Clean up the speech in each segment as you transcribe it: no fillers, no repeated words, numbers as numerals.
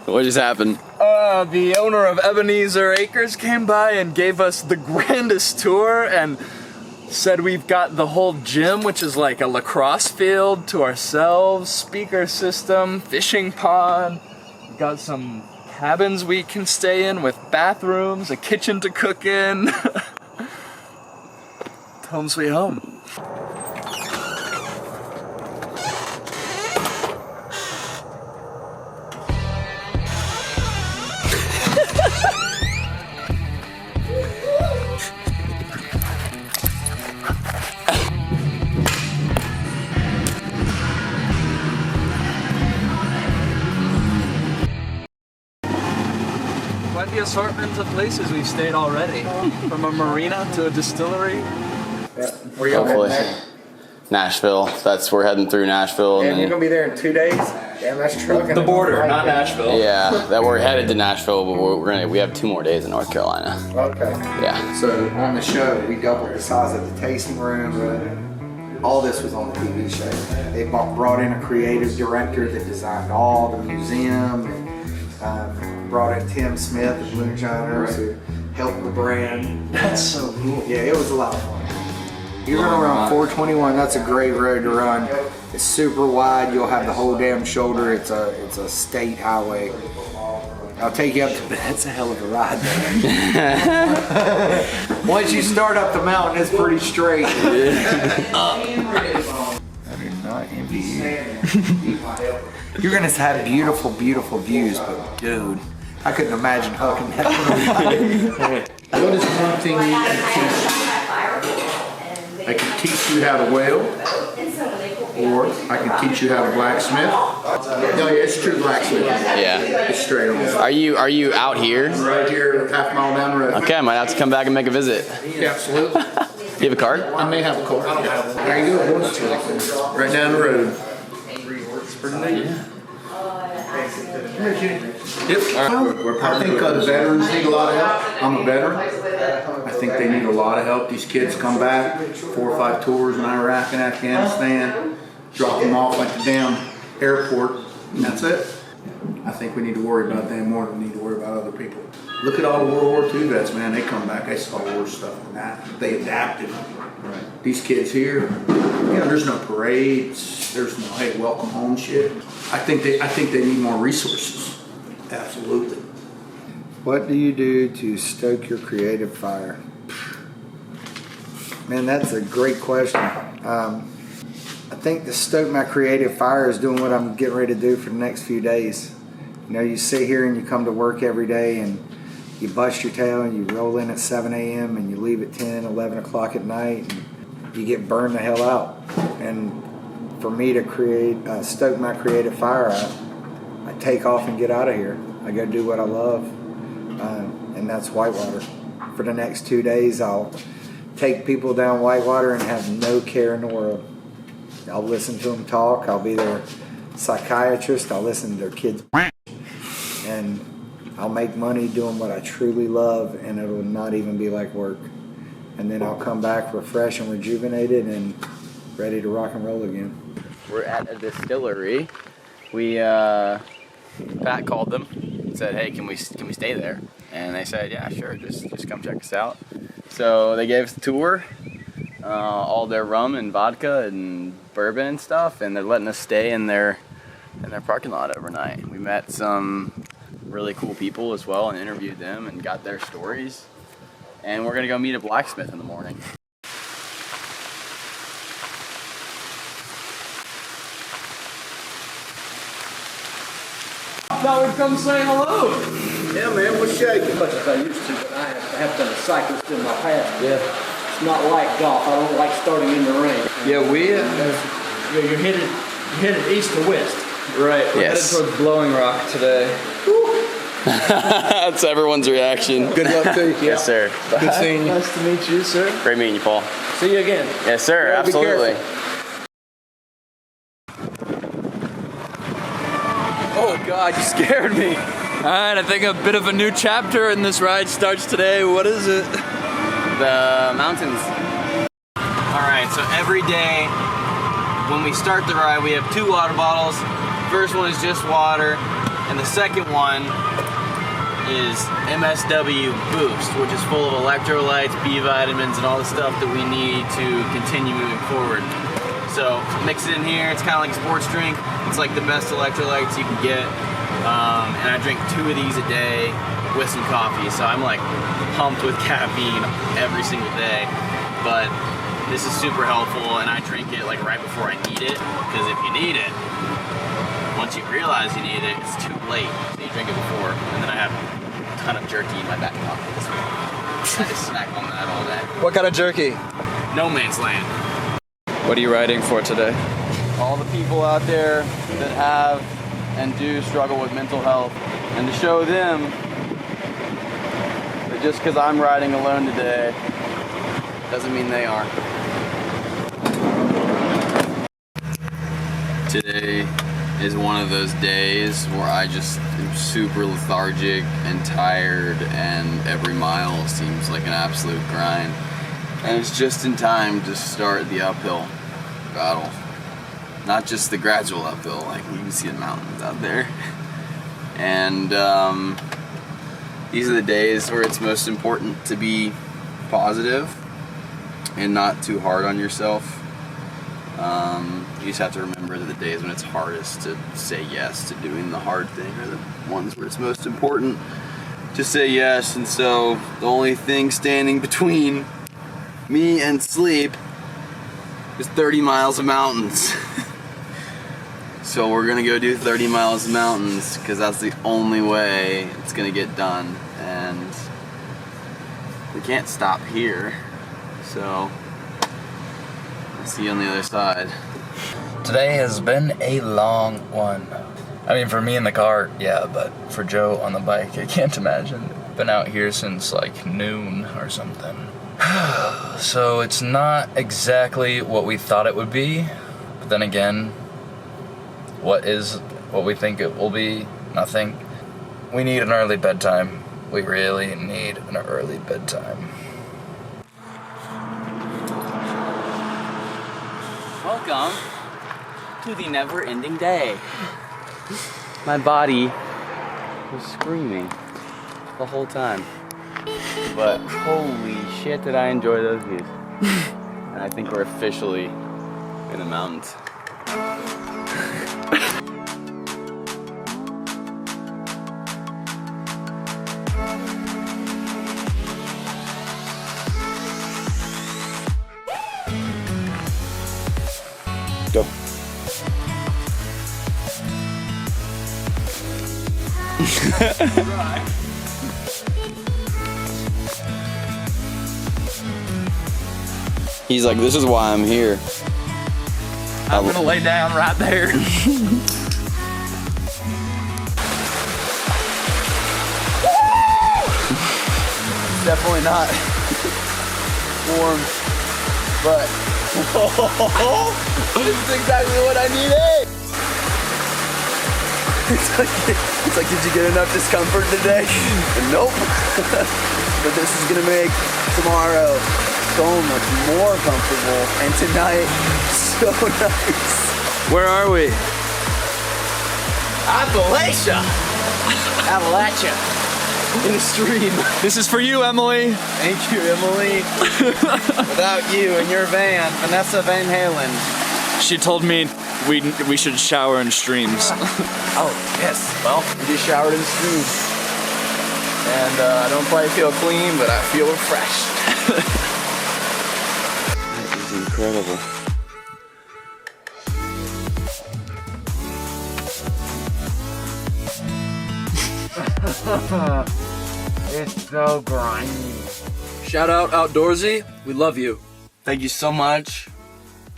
What just happened? The owner of Ebenezer Acres came by and gave us the grandest tour and said we've got the whole gym, which is like a lacrosse field, to ourselves, speaker system, fishing pond. We've got some cabins we can stay in with bathrooms, a kitchen to cook in. Home sweet home. Quite the assortment of places we've stayed already. From a marina to a distillery. Where you Hopefully. Nashville. We're heading through Nashville. And you're gonna be there in 2 days? Damn, that's trucking. The border, not Nashville. Yeah, that we're headed to Nashville, but we have 2 more days in North Carolina. Okay. Yeah. So on the show, we doubled the size of the tasting room. All this was on the TV show. They brought in a creative director that designed all the museum, and brought in Tim Smith, the Moonshiners, who helped the brand. That's so cool. Yeah, it was a lot of fun. You're gonna run 421. That's a great road to run. It's super wide. You'll have the whole damn shoulder. It's a state highway. I'll take you up to, that's a hell of a ride, man. Once you start up the mountain, it's pretty straight. Up. I do not envy you. You're gonna have beautiful, beautiful views, but dude, I couldn't imagine hooking that. What is one thing you can teach? I can teach you how to weld, or I can teach you how to blacksmith. No, yeah, it's true blacksmith. Yeah. It's straight on. Are you out here? Right here, half mile down the road. Okay, I might have to come back and make a visit. Yeah, absolutely. You have a card? I may have a car. There you go. Right down the road. It's pretty neat. Yep. I think the veterans need a lot of help. I'm a veteran. I think they need a lot of help. These kids come back, 4 or 5 tours in Iraq and Afghanistan, drop them off at the damn airport, and that's it. I think we need to worry about them more than we need to worry about other people. Look at all the World War II vets, man. They come back, they saw war stuff and that. They adapted. Right. These kids here, there's no parades. There's no, hey, welcome home shit. I think they need more resources. Absolutely. What do you do to stoke your creative fire? Man, that's a great question. I think to stoke my creative fire is doing what I'm getting ready to do for the next few days. You sit here and you come to work every day and you bust your tail and you roll in at 7 a.m. and you leave at 10, 11 o'clock at night and you get burned the hell out. And for me to stoke my creative fire, I take off and get out of here. I go do what I love, and that's whitewater. For the next 2 days, I'll take people down whitewater and have no care in the world. I'll listen to them talk. I'll be their psychiatrist. I'll listen to their kids, and I'll make money doing what I truly love, and it'll not even be like work. And then I'll come back refreshed and rejuvenated and ready to rock and roll again. We're at a distillery. Pat called them and said, hey, can we stay there? And they said, yeah, sure, just come check us out. So they gave us a tour, all their rum and vodka and bourbon and stuff, and they're letting us stay in their parking lot overnight. We met some really cool people as well and interviewed them and got their stories. And we're gonna go meet a blacksmith in the morning. Thought we'd come say hello. Yeah, man, what's shaking? As much as I used to, but I have done a cyclist in my past. Yeah. It's not like golf. I don't like starting in the rain. Yeah, You're headed east to west. Right, we're Yes. headed towards Blowing Rock today. That's everyone's reaction. Good luck to you. Yes, sir. Good seeing you. Nice to meet you, sir. Great meeting you, Paul. See you again. Yes, sir. Yeah, be Absolutely. Oh God, you scared me. All right, I think a bit of a new chapter in this ride starts today. What is it? The mountains. All right, so every day when we start the ride, we have 2 water bottles. First one is just water. And the second one is MSW Boost, which is full of electrolytes, B vitamins, and all the stuff that we need to continue moving forward. So mix it in here. It's kind of like a sports drink. It's like the best electrolytes you can get. And I drink 2 of these a day with some coffee. So I'm like pumped with caffeine every single day. But this is super helpful, and I drink it like right before I need it. Because if you need it, once you realize you need it, it's too late. So you drink it before, and then I have a ton of jerky in my back pocket this week. I just snack on that all day. What kind of jerky? No man's land. What are you riding for today? All the people out there that have and do struggle with mental health, and to show them that just because I'm riding alone today doesn't mean they aren't. Today is one of those days where I just am super lethargic and tired, and every mile seems like an absolute grind. And it's just in time to start the uphill battle. Not just the gradual uphill, like you can see the mountains out there. And these are the days where it's most important to be positive and not too hard on yourself. You just have to remember that the days when it's hardest to say yes to doing the hard thing are the ones where it's most important to say yes. And so the only thing standing between me and sleep is 30 miles of mountains. So we're gonna go do 30 miles of mountains because that's the only way it's gonna get done, and we can't stop here. So I'll see you on the other side. Today has been a long one. I mean, for me in the car, yeah, but for Joe on the bike, I can't imagine. Been out here since like noon or something. So it's not exactly what we thought it would be, but then again, what we think it will be? Nothing. We need an early bedtime. We really need an early bedtime. Welcome to the never-ending day. My body was screaming the whole time. But holy shit did I enjoy those views. And I think we're officially in the mountains. Go. He's like, this is why I'm here. I'm gonna lay down right there. Definitely not warm, but this is exactly what I needed. It's like, did you get enough discomfort today? Nope. But this is gonna make tomorrow so much more comfortable, and tonight so nice. Where are we? Appalachia. In the stream. This is for you, Emily. Thank you, Emily. Without you and your van, Vanessa Van Halen. She told me we should shower in streams. Oh, yes. Well, we just showered in the stream. And I don't quite feel clean, but I feel refreshed. That is incredible. It's so grimy. Shout out Outdoorsy. We love you. Thank you so much.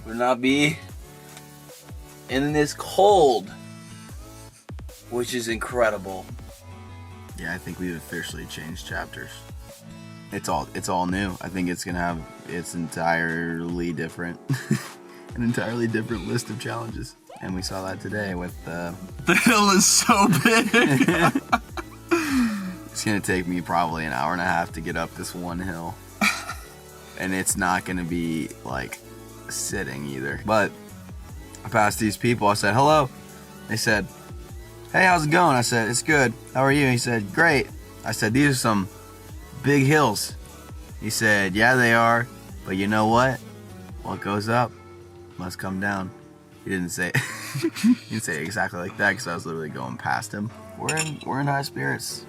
Would not be in this cold, which is incredible. Yeah, I think we've officially changed chapters. It's all new. I think it's gonna have its entirely different, an entirely different list of challenges. And we saw that today with the hill is so big. It's gonna take me probably an hour and a half to get up this one hill. And it's not gonna be like sitting either. But I passed these people, I said hello. They said, hey, how's it going? I said, it's good. How are you? He said, great. I said, these are some big hills. He said, yeah, they are. But you know what? What goes up must come down. He didn't say he didn't say it exactly like that because I was literally going past him. We're in high spirits.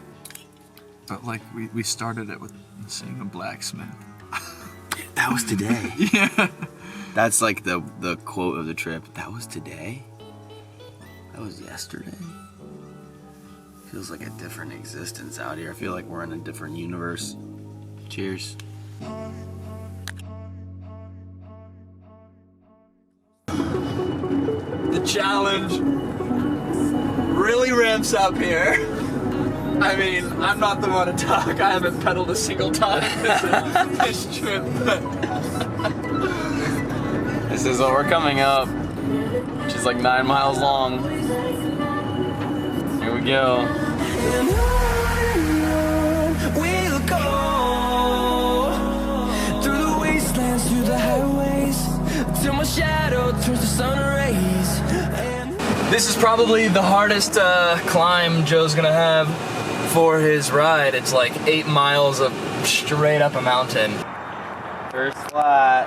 But like we started it with seeing a blacksmith. That was today. Yeah. That's like the quote of the trip. That was today? That was yesterday? Feels like a different existence out here. I feel like we're in a different universe. Cheers. The challenge really ramps up here. I mean, I'm not the one to talk. I haven't pedaled a single time this trip. This is what we're coming up, which is like 9 miles long. Here we go. We'll go through the wastelands, through the highways, till my shadow turns to sun rays. This is probably the hardest climb Joe's gonna have for his ride. It's like 8 miles of straight up a mountain. First flat.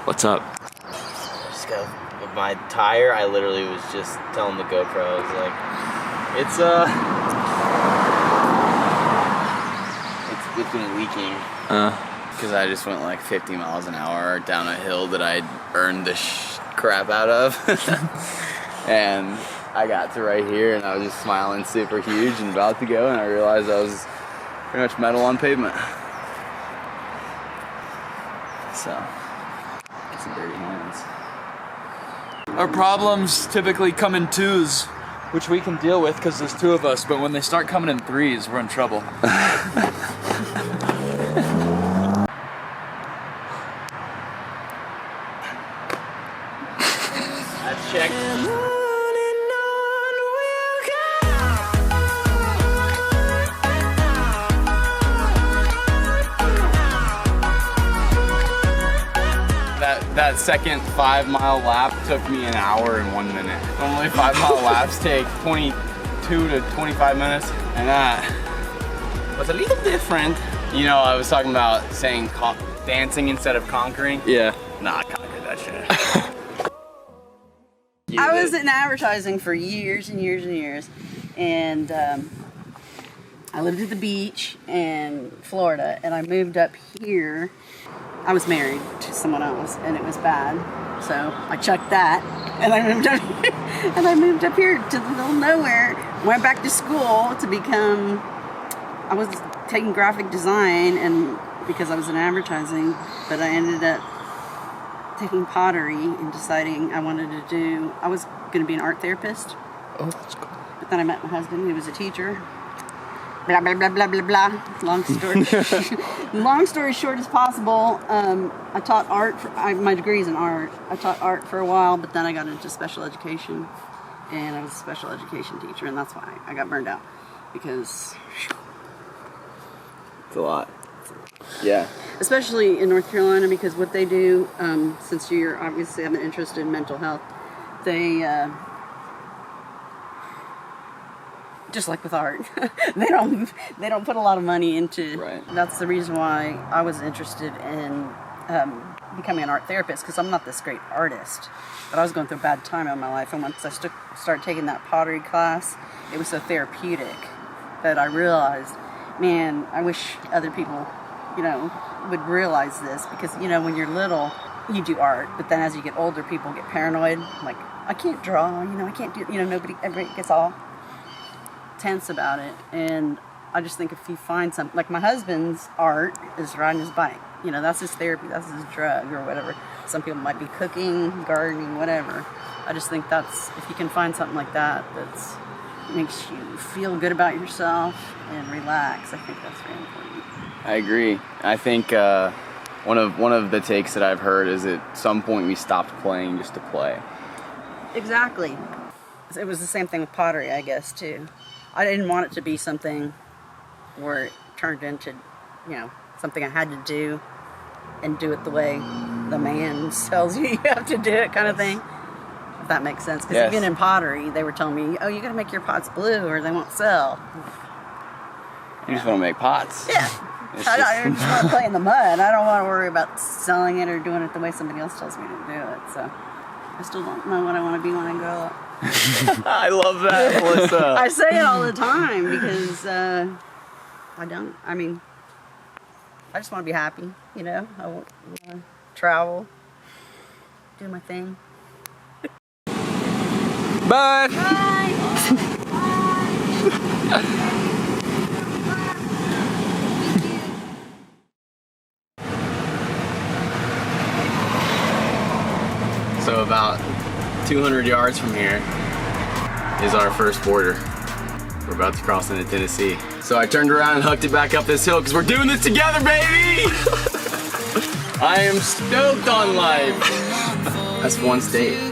What's up? Just got with my tire. I literally was just telling the GoPro, I was like, it's been leaking. Because I just went like 50 miles an hour down a hill that I'd earned the crap out of. And I got to right here and I was just smiling super huge and about to go, and I realized I was pretty much metal on pavement. So, get some dirty hands. Our problems typically come in twos, which we can deal with because there's 2 of us, but when they start coming in threes, we're in trouble. That's checked. That second 5 mile lap took me an hour and 1 minute. Normally 5 mile laps take 22 to 25 minutes, and that was a little different. You know, I was talking about saying dancing instead of conquering. Yeah. Nah, I conquered that shit. I was in advertising for years and years and years, and I lived at the beach in Florida, and I moved up here. I was married to someone else, and it was bad, so I chucked that, and I moved up here, and I moved up here to the middle of nowhere. Went back to school to become. I was taking graphic design, and because I was in advertising, but I ended up taking pottery and deciding I wanted to do. I was going to be an art therapist. Oh, that's cool. But then I met my husband, who was a teacher. Blah blah blah blah blah blah. Long story short as possible. I taught art. My degree is in art. I taught art for a while, but then I got into special education, and I was a special education teacher, and that's why I got burned out, because It's a lot. Yeah. especially in North Carolina, because what they do, since you're obviously have an interest in mental health, they just like with art, they don't put a lot of money into. Right. That's the reason why I was interested in becoming an art therapist, because I'm not this great artist, but I was going through a bad time in my life, and once I started taking that pottery class, it was so therapeutic that I realized, man, I wish other people, would realize this, because when you're little, you do art, but then as you get older, people get paranoid, like, I can't draw, I can't do, everybody gets all tense about it. And I just think if you find something, like my husband's art is riding his bike, that's his therapy, that's his drug or whatever. Some people might be cooking, gardening, whatever. I just think if you can find something like that makes you feel good about yourself and relax, I think that's very important. I agree. I think one of the takes that I've heard is at some point we stopped playing just to play. Exactly. It was the same thing with pottery, I guess, too. I didn't want it to be something where it turned into, something I had to do and do it the way the man tells you have to do it, kind of thing. that makes sense. Because Yes. even in pottery, they were telling me, oh, you got to make your pots blue or they won't sell. You just want to make pots. Yeah. It's I just want to play in the mud. I don't want to worry about selling it or doing it the way somebody else tells me to do it. So I still don't know what I want to be when I grow up. I love that, Melissa. I say it all the time because I don't. I mean, I just want to be happy, you know. I want to travel, do my thing. Bye. So about 200 yards from here is our first border. We're about to cross into Tennessee. So I turned around and hooked it back up this hill because we're doing this together, baby! I am stoked on life. That's one state.